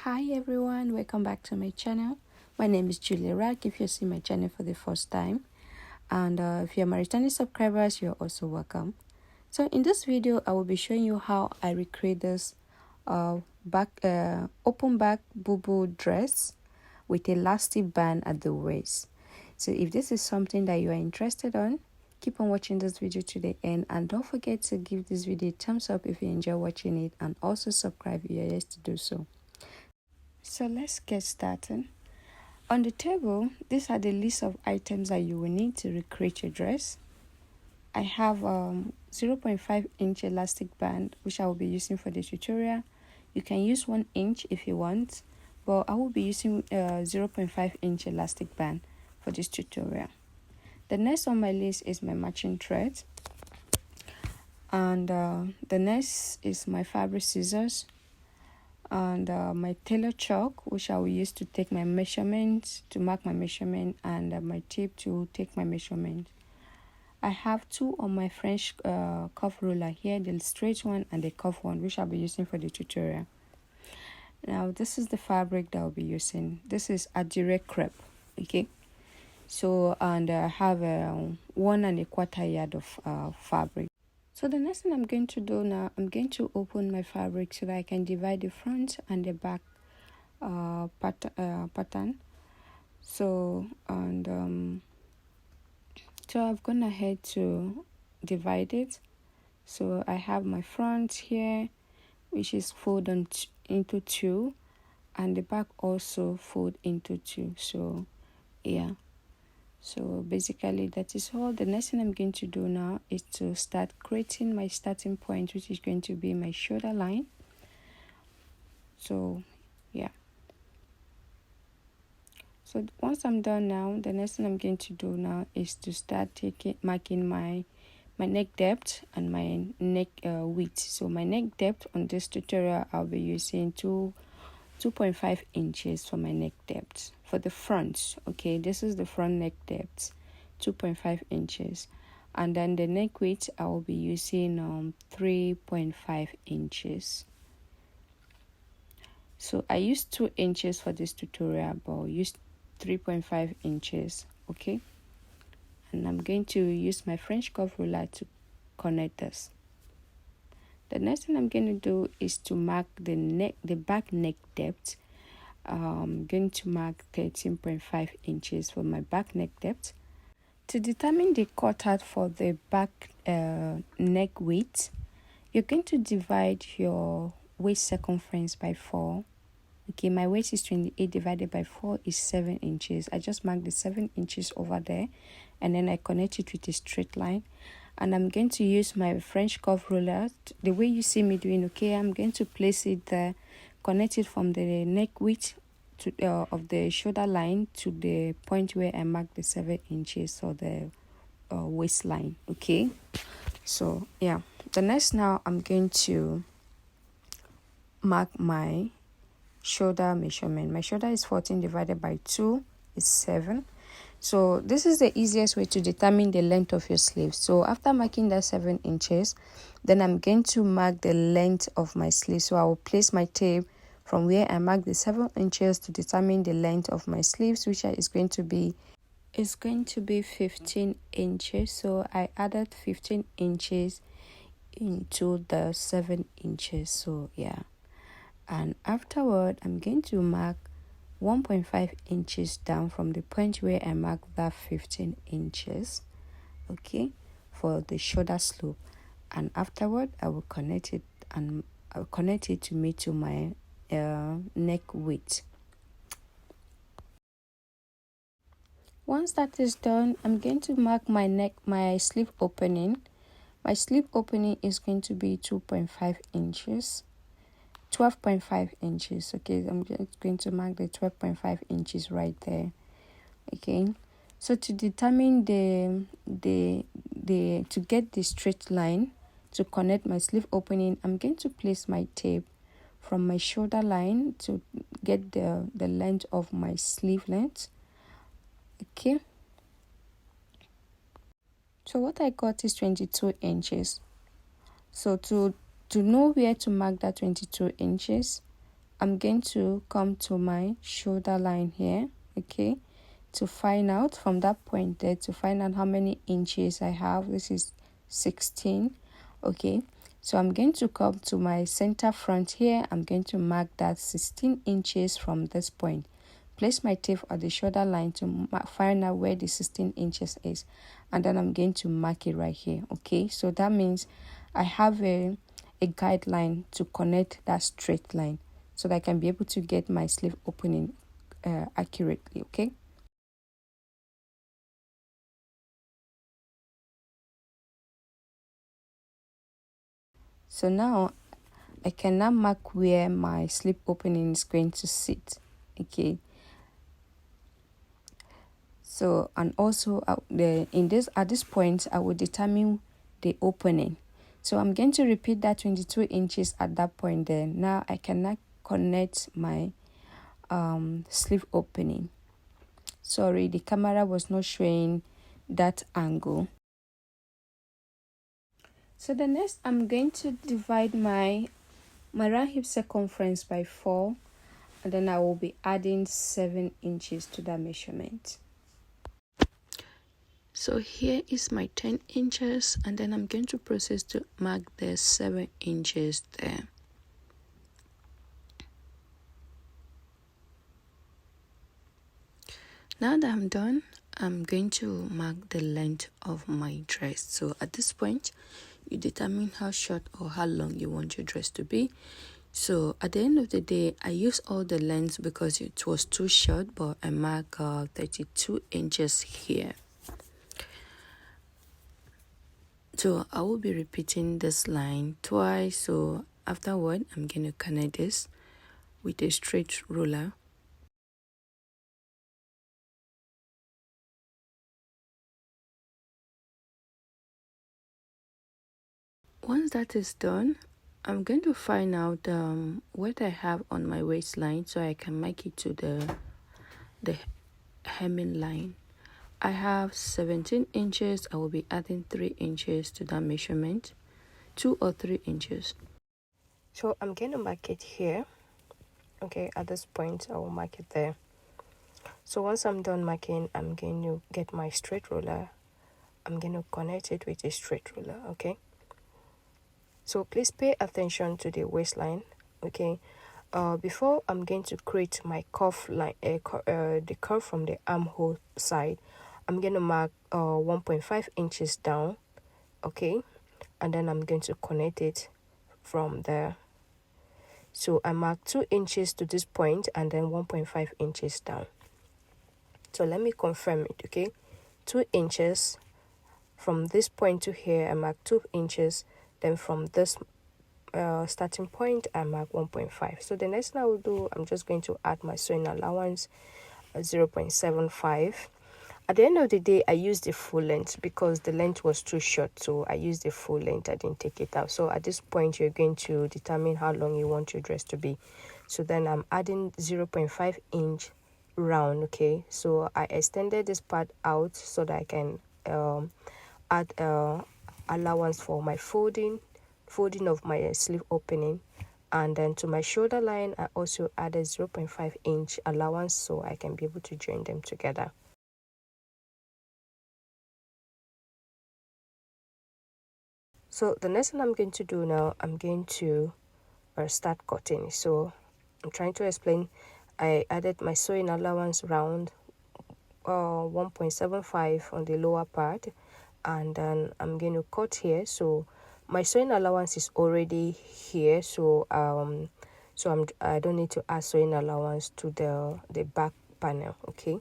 Hi everyone, welcome back to my channel. My name is Juliet if you're seeing my channel for the first time, and if you're my returning subscribers, you're also welcome. So in this video I will be showing you how I recreate this open back Bubu dress with elastic band at the waist. So if this is something that you are interested on, keep on watching this video to the end, and don't forget to give this video a thumbs up if you enjoy watching it, and also subscribe if you're yet to do so. So let's get started. On the table, these are the list of items that you will need to recreate your dress. I have 0.5 inch elastic band, which I will be using for the tutorial. You can use 1 inch if you want, but I will be using 0.5 inch elastic band for this tutorial. The next on my list is my matching thread, and the next is my fabric scissors, and my tailor chalk, which I will use to take my measurements, to mark my measurement, and my tape to take my measurement. I have two on my French cuff ruler here, the straight one and the cuff one, which I'll be using for the tutorial. Now this is the fabric that I'll be using. This is a direct crepe, okay? So, and I have 1 1/4 yard of fabric. So the next thing I'm going to do now, I'm going to open my fabric so that I can divide the front and the back pattern. So, and so I've gone ahead to divide it. So I have my front here, which is folded into 2, and the back also fold into 2. So yeah. So basically that is all. The next thing I'm going to do now is to start creating my starting point, which is going to be my shoulder line. So yeah. So once I'm done now, the next thing I'm going to do now is to start marking my neck depth and my neck width. So my neck depth on this tutorial, I'll be using 2.5 inches for my neck depth for the front. Okay, this is the front neck depth, 2.5 inches, and then the neck width I will be using 3.5 inches. So I used 2 inches for this tutorial, but I'll use 3.5 inches. Okay, and I'm going to use my French curve ruler to connect this. The next thing I'm going to do is to mark the back neck depth. I'm going to mark 13.5 inches for my back neck depth. To determine the cutout for the back neck width, you're going to divide your waist circumference by 4. Okay, my waist is 28 divided by 4 is 7 inches. I just marked the 7 inches over there, and then I connect it with a straight line. And I'm going to use my French curve ruler the way you see me doing. Okay, I'm going to place it there, connect it from the neck width to of the shoulder line to the point where I mark the 7 inches or the waistline. Okay, so yeah, the next now I'm going to mark my shoulder measurement. My shoulder is 14 divided by 2 is 7. So this is the easiest way to determine the length of your sleeve. So after marking that 7 inches, then I'm going to mark the length of my sleeve. So I will place my tape from where I mark the 7 inches to determine the length of my sleeves, which is going to be 15 inches. So I added 15 inches into the 7 inches. So yeah, and afterward I'm going to mark 1.5 inches down from the point where I marked that 15 inches, okay, for the shoulder slope. And afterward I will connect it, and I'll connect it to meet to my neck width. Once that is done, I'm going to mark my sleeve opening. My sleeve opening is going to be 2.5 inches. 12.5 inches. Okay, I'm just going to mark the 12.5 inches right there. Okay, so to determine to get the straight line to connect my sleeve opening, I'm going to place my tape from my shoulder line to get the length of my sleeve length. Okay, so what I got is 22 inches. So to know where to mark that 22 inches, I'm going to come to my shoulder line here, okay, to find out from that point there, to find out how many inches I have. This is 16, okay. So I'm going to come to my center front here. I'm going to mark that 16 inches from this point. Place my tape at the shoulder line to find out where the 16 inches is. And then I'm going to mark it right here, okay. So that means I have a guideline to connect that straight line so that I can be able to get my sleeve opening accurately, okay. So now I can now mark where my sleeve opening is going to sit, okay. So, and also at this point I will determine the opening. So I'm going to repeat that 22 inches at that point there. Now I cannot connect my sleeve opening. Sorry, the camera was not showing that angle. So the next, I'm going to divide my round hip circumference by 4, and then I will be adding 7 inches to that measurement. So here is my 10 inches, and then I'm going to proceed to mark the 7 inches there. Now that I'm done, I'm going to mark the length of my dress. So at this point, you determine how short or how long you want your dress to be. So at the end of the day, I use all the lengths because it was too short, but I mark 32 inches here. So I will be repeating this line twice. So afterward, I'm going to connect this with a straight ruler. Once that is done, I'm going to find out what I have on my waistline so I can make it to the hemming line. I have 17 inches. I will be adding 3 inches to that measurement, 2 or 3 inches. So I'm going to mark it here. Okay, at this point, I will mark it there. So once I'm done marking, I'm going to get my straight ruler. I'm going to connect it with a straight ruler, okay? So please pay attention to the waistline, okay? Before I'm going to create my cuff line, the curve from the armhole side, I'm going to mark 1.5 inches down, okay? And then I'm going to connect it from there. So I mark 2 inches to this point and then 1.5 inches down. So let me confirm it, okay? 2 inches from this point to here, I mark 2 inches. Then from this starting point, I mark 1.5. So the next thing I will do, I'm just going to add my sewing allowance, 0.75. At the end of the day, I used the full length because the length was too short. So I used the full length. I didn't take it out. So at this point, you're going to determine how long you want your dress to be. So then I'm adding 0.5 inch round, okay? So I extended this part out so that I can add allowance for my folding of my sleeve opening, and then to my shoulder line I also added 0.5 inch allowance so I can be able to join them together. So the next thing I'm going to do now, I'm going to start cutting. So I'm trying to explain. I added my sewing allowance round 1.75 on the lower part, and then I'm going to cut here. So my sewing allowance is already here, so I don't need to add sewing allowance to the back panel, okay?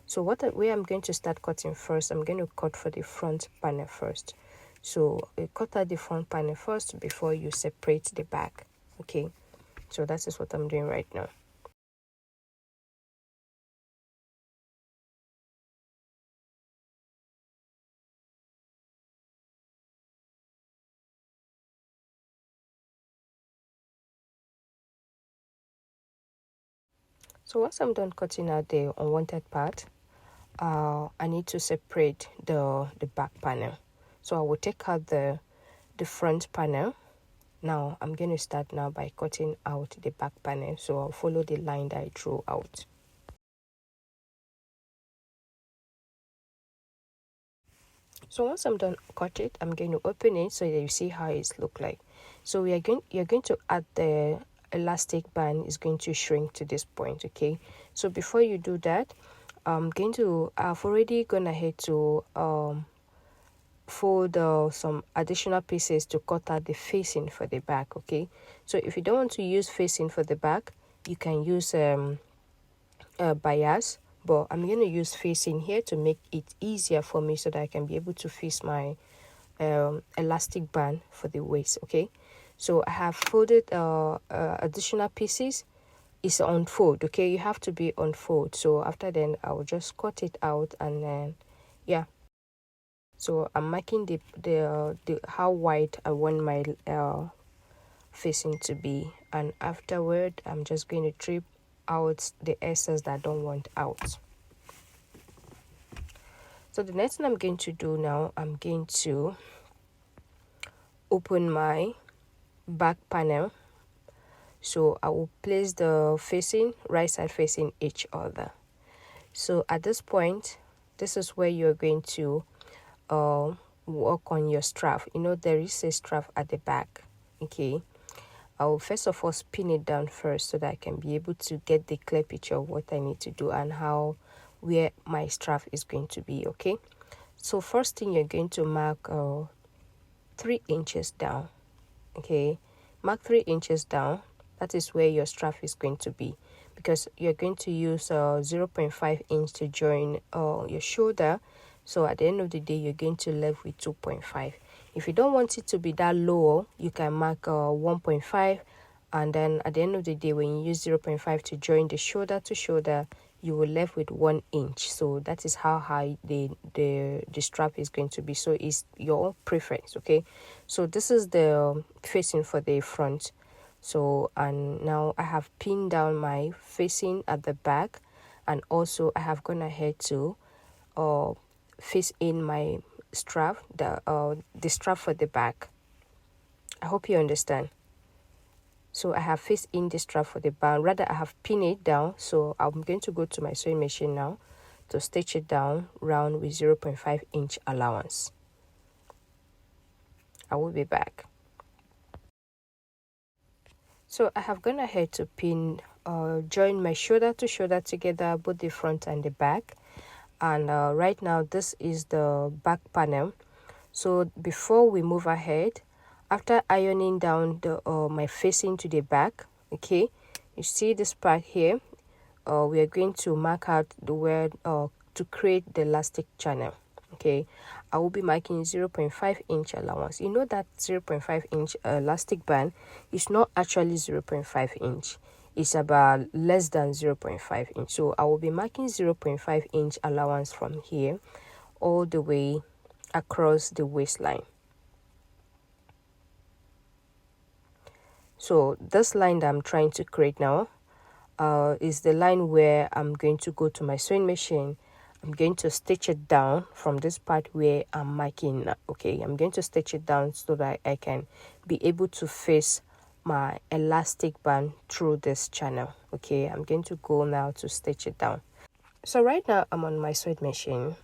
So where I'm going to start cutting first, I'm going to cut for the front panel first. So cut out the front panel first before you separate the back, okay? So that is what I'm doing right now. So once I'm done cutting out the unwanted part, I need to separate the back panel. So I will take out the front panel, Now I'm going to start now by cutting out the back panel, so I'll follow the line that I drew out. So once I'm done cut it, I'm going to open it so that you see how it's look like. So you're going to add the elastic band is going to shrink to this point, okay? So before you do that, I've already gone ahead to fold some additional pieces to cut out the facing for the back, okay? So if you don't want to use facing for the back, you can use bias, but I'm going to use facing here to make it easier for me so that I can be able to fix my elastic band for the waist, okay? So I have folded additional pieces. It's on fold, okay? You have to be on fold. So after then I will just cut it out, and then yeah. So I'm marking the how wide I want my facing to be, and afterward I'm just going to trim out the excess that I don't want out. So the next thing I'm going to do now, I'm going to open my back panel. So I will place the facing, right side facing each other. So at this point, this is where you're going to work on your strap. You know, there is a strap at the back, okay? I will first of all spin it down first so that I can be able to get the clear picture of what I need to do and how where my strap is going to be, okay? So first thing, you're going to mark 3 inches down, okay? Mark 3 inches down. That is where your strap is going to be, because you're going to use 0.5 inch to join your shoulder. So at the end of the day, you're going to leave with 2.5. If you don't want it to be that low, you can mark 1.5, and then at the end of the day, when you use 0.5 to join the shoulder to shoulder, you will left with 1 inch. So that is how high the strap is going to be. So it's your preference, okay? So this is the facing for the front. So, and now I have pinned down my facing at the back, and also I have gone ahead to face in my strap, the strap for the back. I hope you understand. So I have faced in the strap for the band, rather I have pinned it down. So I'm going to go to my sewing machine now to stitch it down round with 0.5 inch allowance. I will be back. So I have gone ahead to join my shoulder to shoulder together, both the front and the back. And right now this is the back panel. So before we move ahead, after ironing down the my facing to the back, okay, you see this part here, we are going to mark out the word to create the elastic channel, okay. I will be marking 0.5 inch allowance. You know that 0.5 inch elastic band is not actually 0.5 inch. It's about less than 0.5 inch. So I will be marking 0.5 inch allowance from here all the way across the waistline. So this line that I'm trying to create now is the line where I'm going to go to my sewing machine. I'm going to stitch it down from this part where I'm marking, okay. I'm going to stitch it down so that I can be able to face my elastic band through this channel, okay. I'm going to go now to stitch it down. So right now I'm on my sewing machine.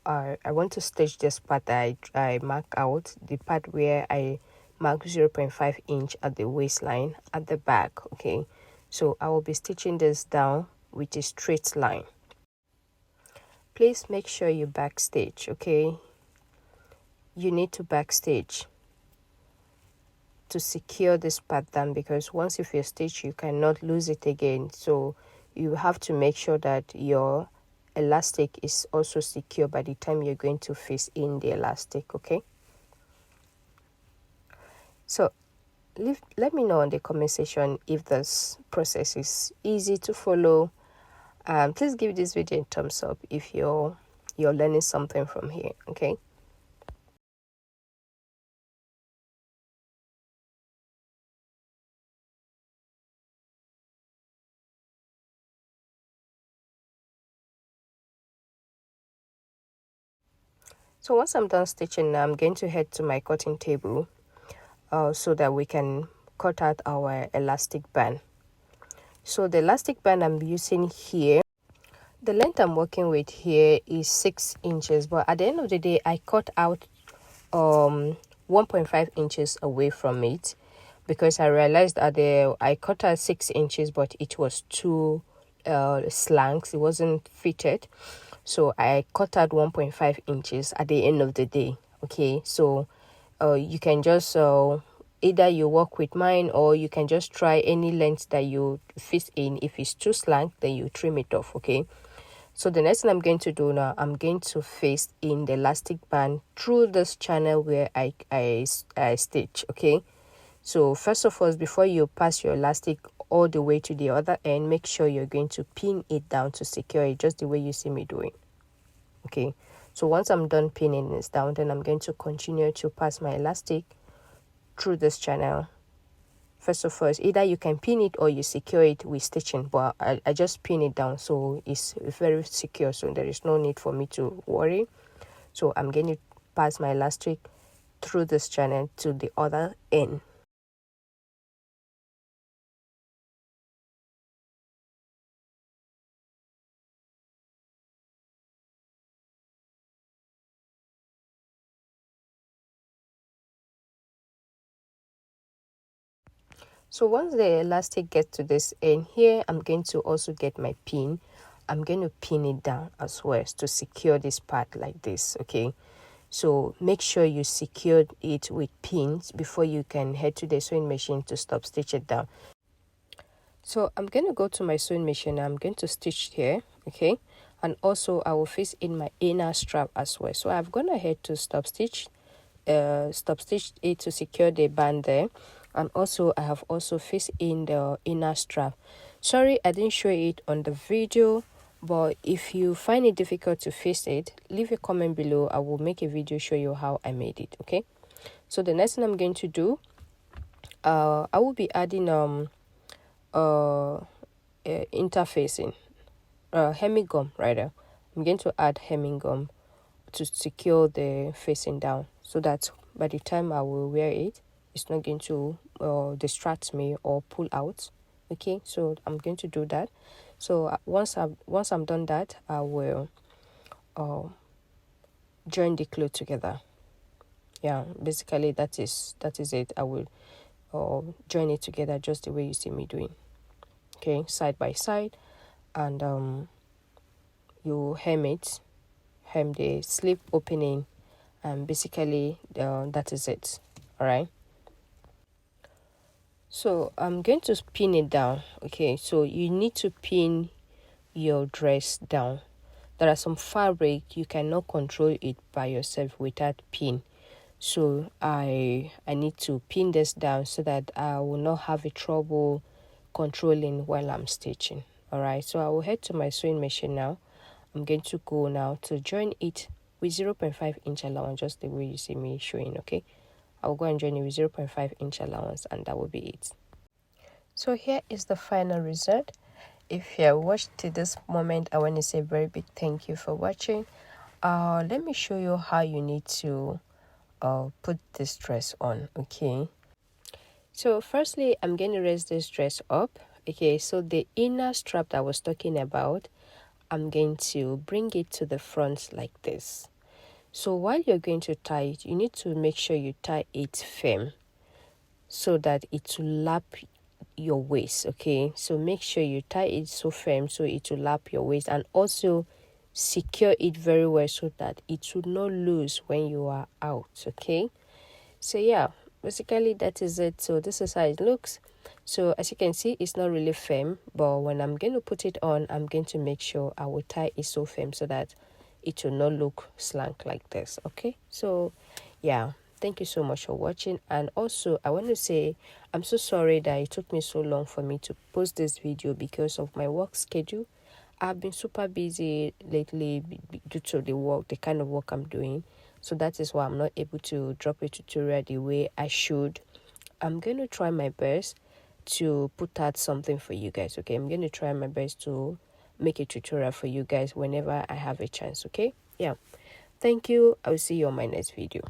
I want to stitch this part that I mark out, the part where I mark 0.5 inch at the waistline at the back, okay. So I will be stitching this down with a straight line. Please make sure you backstitch, okay. You need to backstitch to secure this part down, because once if you stitch, you cannot lose it again. So you have to make sure that your elastic is also secure by the time you're going to face in the elastic, okay. So let me know in the comment section if this process is easy to follow. Please give this video a thumbs up if you're learning something from here, okay. So once I'm done stitching now, I'm going to head to my cutting table. so that we can cut out our elastic band. So the elastic band I'm using here, the length I'm working with here is 6 inches, but at the end of the day I cut out 1.5 inches away from it, because I realized that I cut out 6 inches but it was too slank, it wasn't fitted, so I cut out 1.5 inches at the end of the day. Okay, so you can just either you work with mine, or you can just try any length that you fit in. If it's too slank, then you trim it off. Okay, so the next thing I'm going to do now, I'm going to face in the elastic band through this channel where I stitch. Okay, so first of all, before you pass your elastic all the way to the other end, make sure you're going to pin it down to secure it, just the way you see me doing. Okay, so once I'm done pinning this down, then I'm going to continue to pass my elastic through this channel. First of all, either you can pin it or you secure it with stitching, but I just pin it down, so it's very secure, so there is no need for me to worry. So I'm going to pass my elastic through this channel to the other end. So once the elastic gets to this end here, I'm going to also get my pin. I'm going to pin it down as well to secure this part like this. Okay, so make sure you secured it with pins before you can head to the sewing machine to stop stitch it down. So I'm going to go to my sewing machine. I'm going to stitch here. Okay, and also I will face in my inner strap as well. So I've gone ahead to stop stitch it to secure the band there, and also I have also faced in the inner strap. Sorry I didn't show it on the video, but if you find it difficult to face it, leave a comment below. I will make a video show you how I made it. Okay, so the next thing I'm going to do, I will be adding interfacing hemming gum rather. I'm going to add hemming gum to secure the facing down, so that by the time I will wear it, it's not going to distract me or pull out. Okay, so I'm going to do that. So once I'm done that, I will join the cloth together. Yeah, basically that is it. I will join it together just the way you see me doing. Okay, side by side, and you hem the sleeve opening, and basically that is it. All right, so I'm going to pin it down. Okay, so you need to pin your dress down. There are some fabric you cannot control it by yourself without pin, so I need to pin this down so that I will not have a trouble controlling while I'm stitching. All right, so I will head to my sewing machine now. I'm going to go now to join it with 0.5 inch allowance, just the way you see me showing. Okay, I'll go and join it with 0.5 inch allowance, and that will be it. So here is the final result. If you have watched to this moment, I want to say a very big thank you for watching. Let me show you how you need to put this dress on. Okay, so firstly I'm going to raise this dress up. Okay, so the inner strap that I was talking about, I'm going to bring it to the front like this. So while you're going to tie it, you need to make sure you tie it firm so that it will lap your waist. Okay, so make sure you tie it so firm so it will lap your waist, and also secure it very well so that it will not lose when you are out. Okay, so yeah, basically that is it. So this is how it looks. So as you can see, it's not really firm, but when I'm going to put it on, I'm going to make sure I will tie it so firm so that it will not look slank like this. Okay, so yeah, thank you so much for watching. And also I want to say I'm so sorry that it took me so long for me to post this video because of my work schedule. I've been super busy lately due to the kind of work I'm doing. So that is why I'm not able to drop a tutorial the way I should. I'm going to try my best to put out something for you guys. Okay, I'm going to try my best to make a tutorial for you guys whenever I have a chance. Okay, yeah, thank you. I'll see you on my next video.